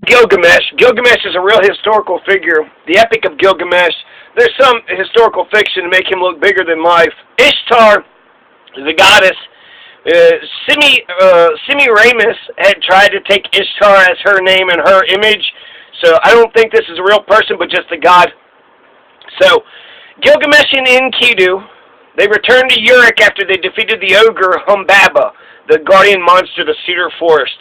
Gilgamesh. Gilgamesh is a real historical figure. The Epic of Gilgamesh. There's some historical fiction to make him look bigger than life. Ishtar is a goddess. Semiramis had tried to take Ishtar as her name and her image, so I don't think this is a real person, but just a god. So, Gilgamesh and Enkidu, they returned to Uruk after they defeated the ogre Humbaba, the guardian monster of the cedar forest.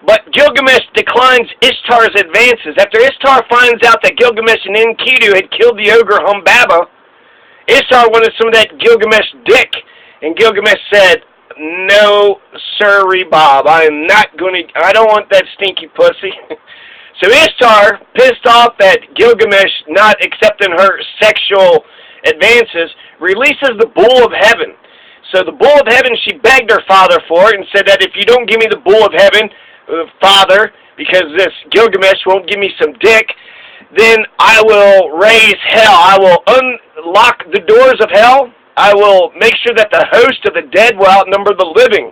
But Gilgamesh declines Ishtar's advances. After Ishtar finds out that Gilgamesh and Enkidu had killed the ogre Humbaba, Ishtar wanted some of that Gilgamesh dick, and Gilgamesh said, "No, sirree, Bob, I don't want that stinky pussy." So Ishtar, pissed off at Gilgamesh not accepting her sexual advances, releases the Bull of Heaven. So the Bull of Heaven, she begged her father for it and said that if you don't give me the Bull of Heaven, father, because this Gilgamesh won't give me some dick, then I will raise hell. I will unlock the doors of hell. I will make sure that the host of the dead will outnumber the living.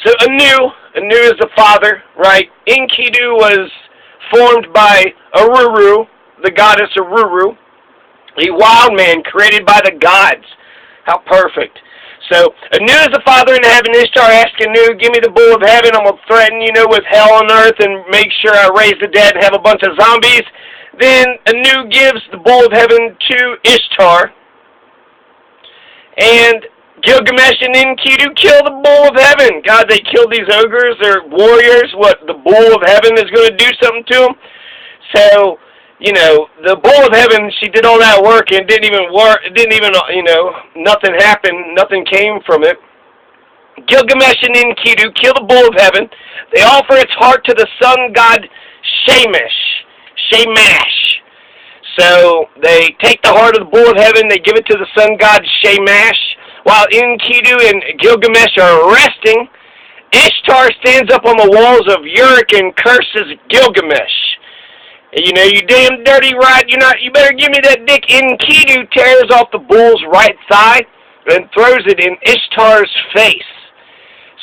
So Anu is the father, right? Enkidu was formed by Aruru, the goddess Aruru, a wild man created by the gods. How perfect. So Anu is the father in heaven. Ishtar asked Anu, "Give me the Bull of Heaven. I'm going to threaten, with hell on earth and make sure I raise the dead and have a bunch of zombies." Then Anu gives the Bull of Heaven to Ishtar. And Gilgamesh and Enkidu kill the Bull of Heaven. God, they killed these ogres. They're warriors. What, the Bull of Heaven is going to do something to them? So, the Bull of Heaven, she did all that work and it didn't even work. It didn't even, nothing happened. Nothing came from it. Gilgamesh and Enkidu kill the Bull of Heaven. They offer its heart to the sun god Shamash. So they take the heart of the Bull of Heaven, they give it to the sun god Shamash. While Enkidu and Gilgamesh are resting, Ishtar stands up on the walls of Uruk and curses Gilgamesh. You damn dirty rat, you better give me that dick. Enkidu tears off the bull's right thigh and throws it in Ishtar's face.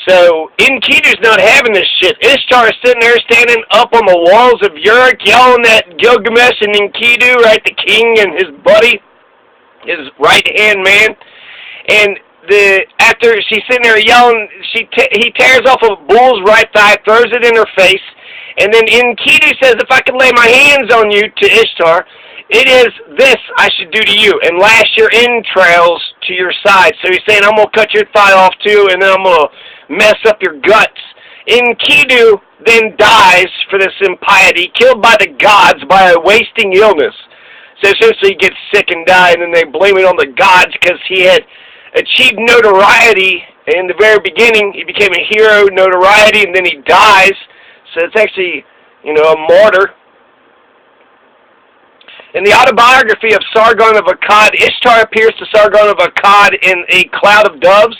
So Enkidu's not having this shit. Ishtar is sitting there standing up on the walls of Uruk yelling at Gilgamesh and Enkidu, right, the king and his buddy, his right-hand man. And after she's sitting there yelling, he tears off a bull's right thigh, throws it in her face, and then Enkidu says, "If I could lay my hands on you," to Ishtar, "it is this I should do to you, and lash your entrails to your side." So he's saying, "I'm going to cut your thigh off too, and then I'm going to mess up your guts." Enkidu then dies for this impiety, killed by the gods by a wasting illness. So essentially he gets sick and dies, and then they blame it on the gods because he had achieved notoriety in the very beginning. He became a hero, notoriety, and then he dies. So it's actually, a martyr. In the autobiography of Sargon of Akkad, Ishtar appears to Sargon of Akkad in a cloud of doves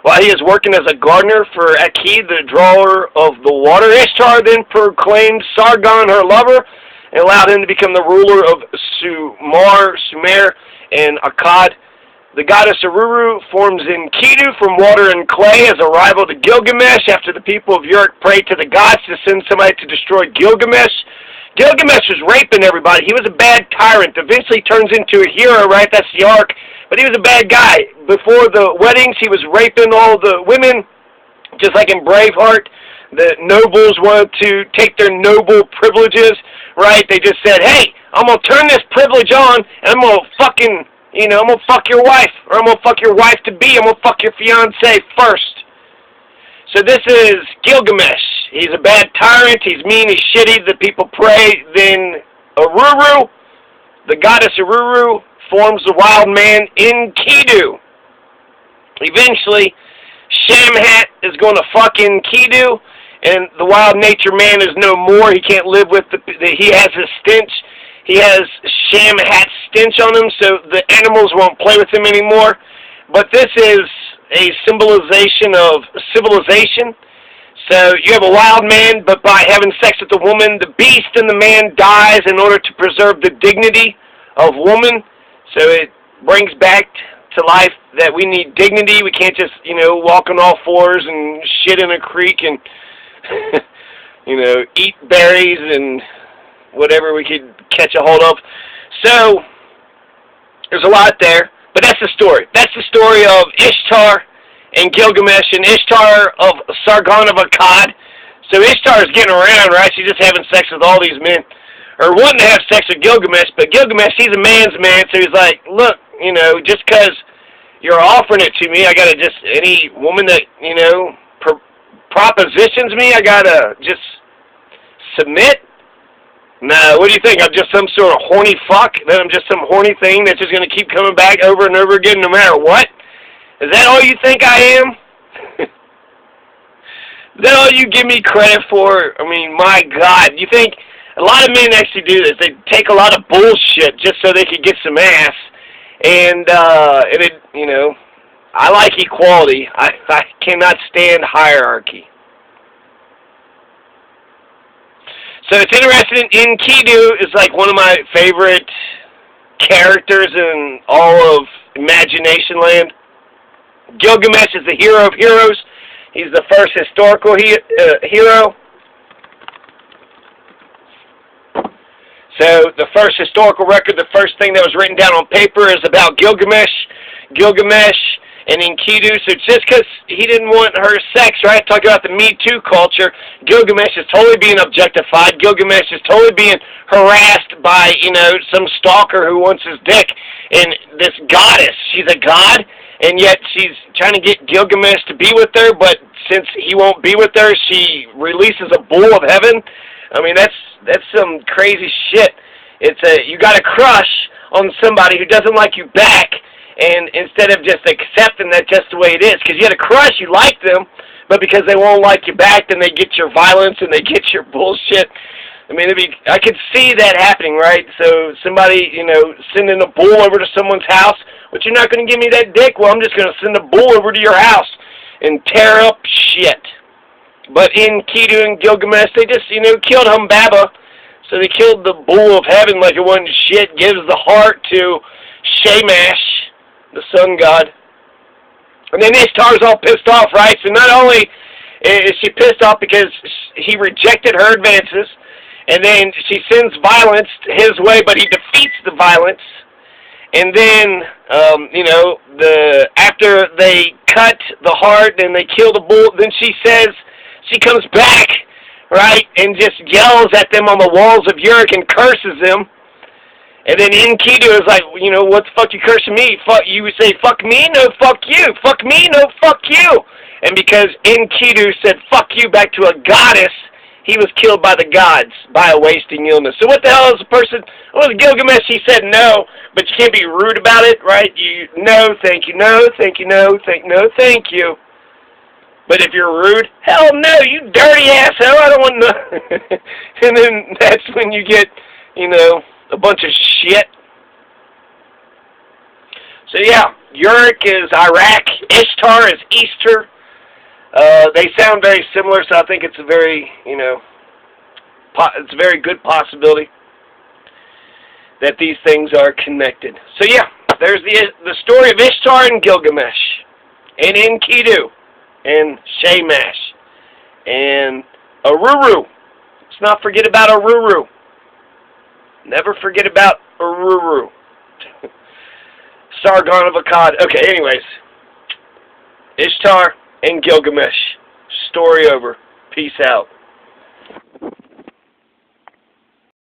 while he is working as a gardener for Akkad, the drawer of the water. Ishtar then proclaimed Sargon her lover and allowed him to become the ruler of Sumer, and Akkad. The goddess Aruru forms Enkidu from water and clay as a rival to Gilgamesh after the people of Uruk prayed to the gods to send somebody to destroy Gilgamesh. Gilgamesh was raping everybody. He was a bad tyrant. Eventually turns into a hero, right? That's the arc. But he was a bad guy. Before the weddings, he was raping all the women, just like in Braveheart. The nobles wanted to take their noble privileges, right? They just said, "Hey, I'm going to turn this privilege on, and I'm going to fucking... I'm going to fuck your wife, or I'm going to fuck your wife-to-be. I'm going to fuck your fiancé first." So this is Gilgamesh. He's a bad tyrant. He's mean. He's shitty. The people pray. Then Aruru, the goddess Aruru, forms the wild man Enkidu. Eventually, Shamhat is going to fuck Enkidu, and the wild nature man is no more. He can't live with he has his stench. He has Shamhat's stench on him, so the animals won't play with him anymore. But this is a symbolization of civilization. So you have a wild man, but by having sex with a woman, the beast and the man dies in order to preserve the dignity of woman. So it brings back to life that we need dignity. We can't just, walk on all fours and shit in a creek and eat berries and whatever we could catch a hold of. So, there's a lot there, but that's the story. That's the story of Ishtar and Gilgamesh, and Ishtar of Sargon of Akkad. So Ishtar is getting around, right? She's just having sex with all these men, or wanting to have sex with Gilgamesh, but Gilgamesh, he's a man's man, so he's like, look, just because you're offering it to me, I gotta just, any woman that, propositions me, I gotta just submit? No, what do you think? I'm just some sort of horny fuck? That I'm just some horny thing that's just going to keep coming back over and over again no matter what? Is that all you think I am? Is that all you give me credit for? I mean, my God. You think a lot of men actually do this. They take a lot of bullshit just so they could get some ass. And I like equality. I cannot stand hierarchy. So it's interesting. Enkidu is like one of my favorite characters in all of Imagination Land. Gilgamesh is the hero of heroes. He's the first historical hero. So the first historical record, the first thing that was written down on paper is about Gilgamesh and Enkidu. So just because he didn't want her sex, right? Talking about the Me Too culture, Gilgamesh is totally being objectified. Gilgamesh is totally being harassed by, some stalker who wants his dick. And this goddess, she's a god, and yet she's trying to get Gilgamesh to be with her, but since he won't be with her, she releases a bull of heaven. I mean, that's some crazy shit. You got a crush on somebody who doesn't like you back, and instead of just accepting that just the way it is, because you had a crush, you liked them, but because they won't like you back, then they get your violence and they get your bullshit. I mean, I could see that happening, right? So somebody, sending a bull over to someone's house, but you're not going to give me that dick. Well, I'm just going to send a bull over to your house and tear up shit. But Enkidu and Gilgamesh, they just, killed Humbaba. So they killed the bull of heaven like it wasn't shit, gives the heart to Shamash, the sun god. And then Ishtar's all pissed off, right? So not only is she pissed off because he rejected her advances, and then she sends violence his way, but he defeats the violence. And then, after they cut the heart and they kill the bull, then she comes back, right, and just yells at them on the walls of Uruk and curses them. And then Enkidu is like, what the fuck you cursing me? Fuck, you would say, fuck me? No, fuck you. Fuck me? No, fuck you. And because Enkidu said, fuck you back to a goddess, he was killed by the gods by a wasting illness. So what the hell is a person? Well, Gilgamesh, he said no, but you can't be rude about it, right? No, thank you, no, thank you, no, thank you. But if you're rude, hell no, you dirty asshole, I don't want no. And then that's when you get, a bunch of shit. So yeah, Uruk is Iraq, Ishtar is Easter. They sound very similar, so I think it's a very, it's a very good possibility that these things are connected. So yeah, there's the story of Ishtar and Gilgamesh, and Enkidu, and Shamash, and Aruru. Let's not forget about Aruru. Never forget about Aruru. Sargon of Akkad. Okay, anyways. Ishtar and Gilgamesh. Story over. Peace out.